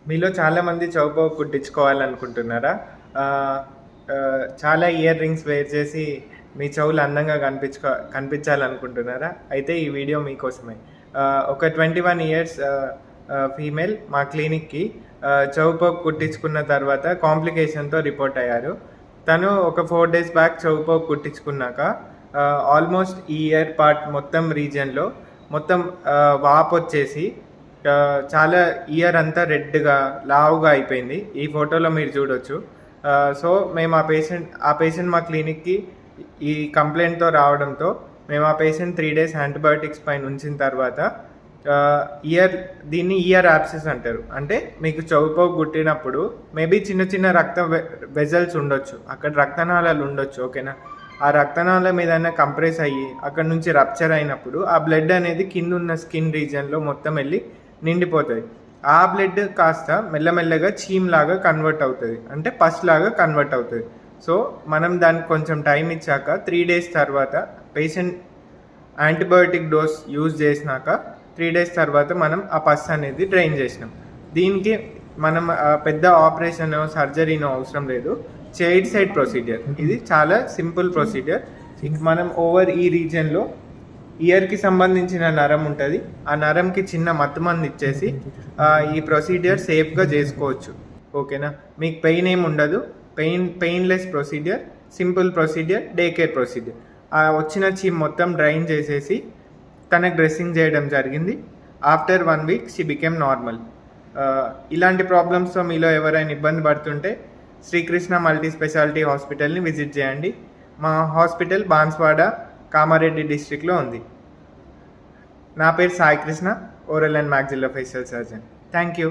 మీలో చాలామంది చౌకో కుట్టించుకోవాలనుకుంటున్నారా? ఆహ్, చాలా ఇయర్ రింగ్స్ వేర్ చేసి మీ చెవులు అందంగా కనిపించాలనుకుంటున్నారా? అయితే ఈ వీడియో మీకోసమే. ఒక 21 ఇయర్స్ ఫీమేల్ మా క్లినిక్‌కి చెవిపోగు కుట్టించుకున్న తర్వాత కాంప్లికేషన్‌తో రిపోర్ట్ అయ్యారు. తను ఒక 4 డేస్ బ్యాక్ చెవిపోగు కుట్టించుకున్నాక ఆల్మోస్ట్ ఈ ఇయర్ పార్ట్ మొత్తం రీజియన్‌లో మొత్తం వాపొచ్చేసి చాలా ఇయర్ అంతా రెడ్‌గా, లావుగా అయిపోయింది. ఈ ఫోటోలో మీరు చూడొచ్చు. సో, మేము ఆ పేషెంట్ మా క్లినిక్‌కి ఈ కంప్లెయింట్‌తో రావడంతో మేము ఆ పేషెంట్ 3 డేస్ యాంటీబయాటిక్స్ పైన ఉంచిన తర్వాత దీన్ని ఇయర్ యాబ్సెస్ అంటారు. అంటే మీకు చెవిపోగు కుట్టినప్పుడు మేబీ చిన్న చిన్న రక్త వెజల్స్ ఉండొచ్చు. అక్కడ రక్తనాళాలు ఉండొచ్చు. ఓకేనా? ఆ రక్తనాళం ఏదైనా కంప్రెస్ అయ్యి అక్కడ నుంచి రప్చర్ అయినప్పుడు ఆ బ్లడ్ అనేది కిందున్న స్కిన్ రీజియన్‌లో మొత్తం వెళ్ళి నిండిపోతుంది. ఆ బ్లడ్ కాస్త మెల్లమెల్లగా చీమ్‌లాగా కన్వర్ట్ అవుతుంది. అంటే పస్ లాగా కన్వర్ట్ అవుతుంది. సో, మనం దానికి కొంచెం టైం ఇచ్చాక 3 డేస్ తర్వాత పేషెంట్ యాంటీబయోటిక్ డోస్ యూజ్ చేసినాక 3 డేస్ తర్వాత మనం ఆ పస్ అనేది డ్రైన్ చేసినాం. దీనికి మనం పెద్ద ఆపరేషనో, సర్జరీనో అవసరం లేదు. Child side procedure. ఇది చాలా సింపుల్ ప్రొసీజర్. మనం ఓవర్ ఈ రీజియన్‌లో ఇయర్కి సంబంధించిన నరం ఉంటుంది. ఆ నరంకి చిన్న మత్తుమంది ఇచ్చేసి ఈ ప్రొసీజర్ సేఫ్గా చేసుకోవచ్చు. ఓకేనా? మీకు పెయిన్ ఏమి ఉండదు. Painless procedure, simple procedure, day care procedure. వచ్చిన చీమ్ మొత్తం డ్రైన్ చేసేసి తనకు డ్రెస్సింగ్ చేయడం జరిగింది. After 1 week she became normal. ఇలాంటి ప్రాబ్లమ్స్తో మీలో ఎవరైనా ఇబ్బంది పడుతుంటే శ్రీకృష్ణ మల్టీ స్పెషాలిటీ హాస్పిటల్ని విజిట్ చేయండి. మా హాస్పిటల్ బాన్స్వాడ, కామారెడ్డి డిస్ట్రిక్ట్లో ఉంది. నా పేరు Sai Krishna, oral and maxillofacial surgeon. Thank you.